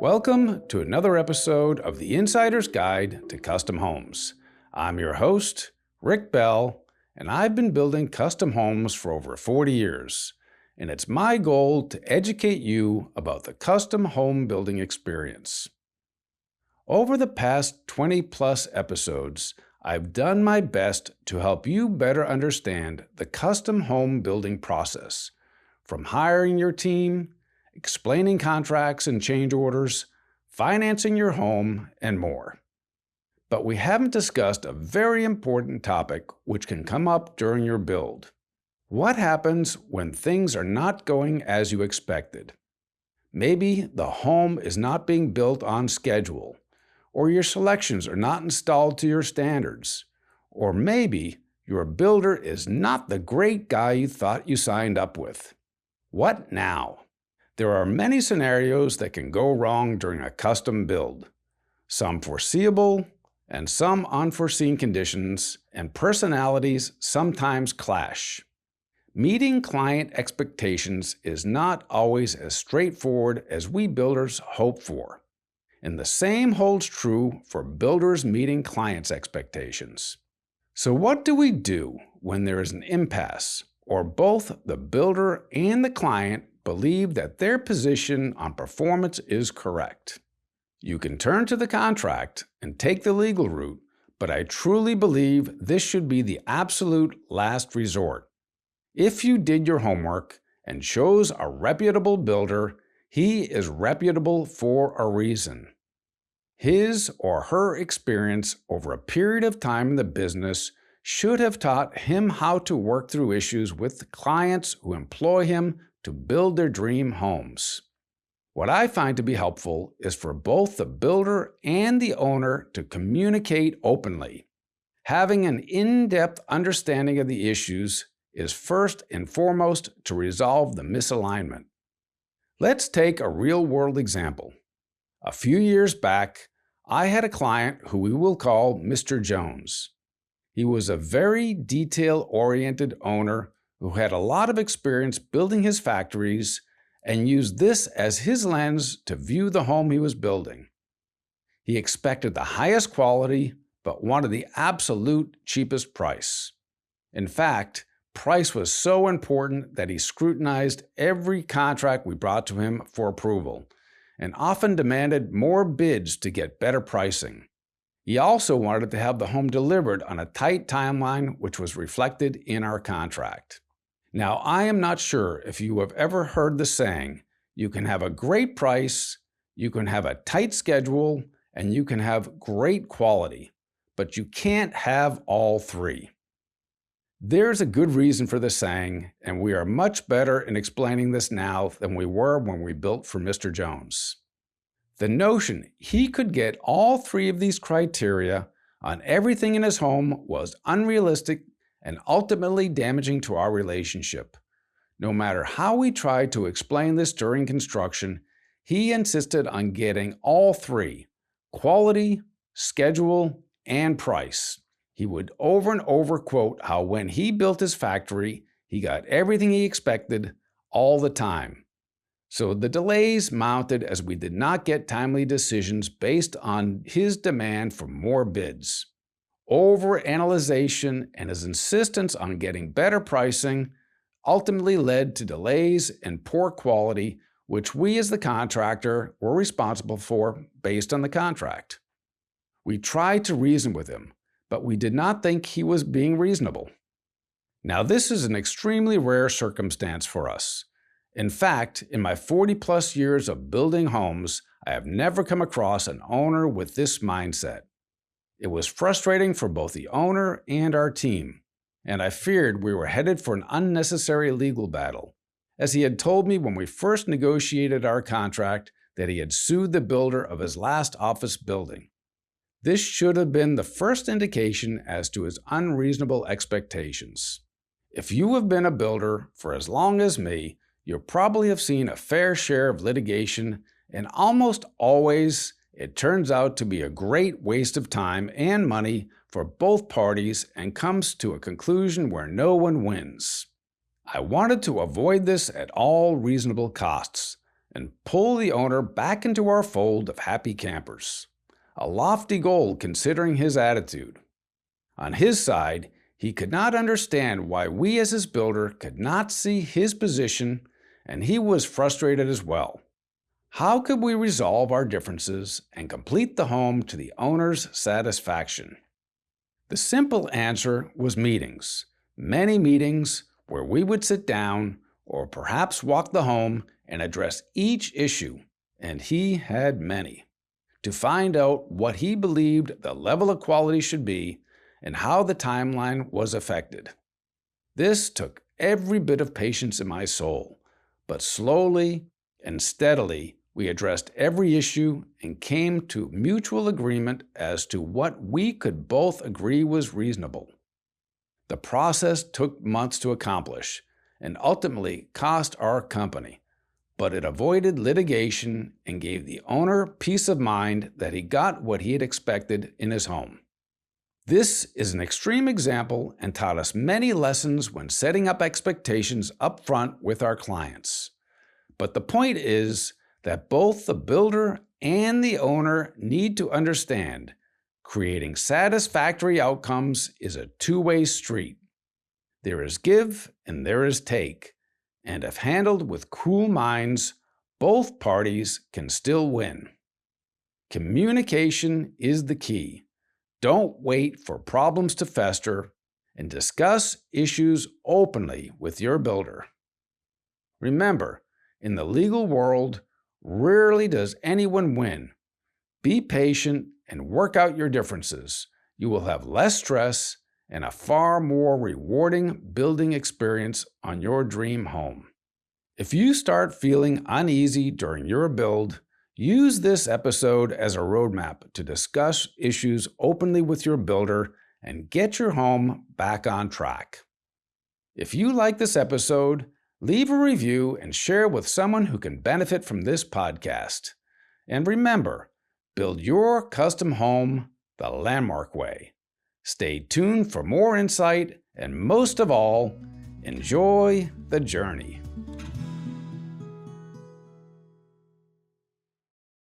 Welcome to another episode of the Insider's Guide to Custom Homes. I'm your host, Rick Bell, and I've been building custom homes for over 40 years. And it's my goal to educate you about the custom home building experience. Over the past 20-plus episodes, I've done my best to help you better understand the custom home building process, from hiring your team, explaining contracts and change orders, financing your home, and more. But we haven't discussed a very important topic which can come up during your build. What happens when things are not going as you expected? Maybe the home is not being built on schedule, or your selections are not installed to your standards, or maybe your builder is not the great guy you thought you signed up with. What now? There are many scenarios that can go wrong during a custom build. Some foreseeable and some unforeseen conditions and personalities sometimes clash. Meeting client expectations is not always as straightforward as we builders hope for. And the same holds true for builders meeting clients' expectations. So what do we do when there is an impasse, or both the builder and the client believe that their position on performance is correct? You can turn to the contract and take the legal route, but I truly believe this should be the absolute last resort. If you did your homework and chose a reputable builder, he is reputable for a reason. His or her experience over a period of time in the business should have taught him how to work through issues with clients who employ him to build their dream homes. What I find to be helpful is for both the builder and the owner to communicate openly. Having an in-depth understanding of the issues is first and foremost to resolve the misalignment. Let's take a real-world example. A few years back, I had a client who we will call Mr. Jones. He was a very detail-oriented owner who had a lot of experience building his factories and used this as his lens to view the home he was building. He expected the highest quality, but wanted the absolute cheapest price. In fact, price was so important that he scrutinized every contract we brought to him for approval, and often demanded more bids to get better pricing. He also wanted to have the home delivered on a tight timeline, which was reflected in our contract. Now, I am not sure if you have ever heard the saying, you can have a great price, you can have a tight schedule, and you can have great quality, but you can't have all three. There's a good reason for the saying, and we are much better in explaining this now than we were when we built for Mr. Jones. The notion he could get all three of these criteria on everything in his home was unrealistic and ultimately damaging to our relationship. No matter how we tried to explain this during construction, he insisted on getting all three: quality, schedule, and price. He would over and over quote how when he built his factory, he got everything he expected all the time. So the delays mounted as we did not get timely decisions based on his demand for more bids. Overanalyzation and his insistence on getting better pricing ultimately led to delays and poor quality, which we as the contractor were responsible for based on the contract. We tried to reason with him, but we did not think he was being reasonable. Now, this is an extremely rare circumstance for us. In fact, in my 40-plus years of building homes, I have never come across an owner with this mindset. It was frustrating for both the owner and our team, and I feared we were headed for an unnecessary legal battle, as he had told me when we first negotiated our contract that he had sued the builder of his last office building. This should have been the first indication as to his unreasonable expectations. If you have been a builder for as long as me, you probably have seen a fair share of litigation, and almost always it turns out to be a great waste of time and money for both parties and comes to a conclusion where no one wins. I wanted to avoid this at all reasonable costs, and pull the owner back into our fold of happy campers. A lofty goal considering his attitude. On his side, he could not understand why we as his builder could not see his position, and he was frustrated as well. How could we resolve our differences and complete the home to the owner's satisfaction? The simple answer was meetings. Many meetings where we would sit down or perhaps walk the home and address each issue, and he had many, to find out what he believed the level of quality should be and how the timeline was affected. This took every bit of patience in my soul, but slowly and steadily we addressed every issue and came to mutual agreement as to what we could both agree was reasonable. The process took months to accomplish and ultimately cost our company, but it avoided litigation and gave the owner peace of mind that he got what he had expected in his home. This is an extreme example and taught us many lessons when setting up expectations up front with our clients. But the point is that both the builder and the owner need to understand creating satisfactory outcomes is a two-way street. There is give and there is take, and if handled with cool minds, both parties can still win. Communication is the key. Don't wait for problems to fester, and discuss issues openly with your builder. Remember, in the legal world, rarely does anyone win. Be patient and work out your differences. You will have less stress and a far more rewarding building experience on your dream home. If you start feeling uneasy during your build, use this episode as a roadmap to discuss issues openly with your builder and get your home back on track. If you like this episode, leave a review and share with someone who can benefit from this podcast. And remember, build your custom home the landmark way. Stay tuned for more insight, and most of all, enjoy the journey.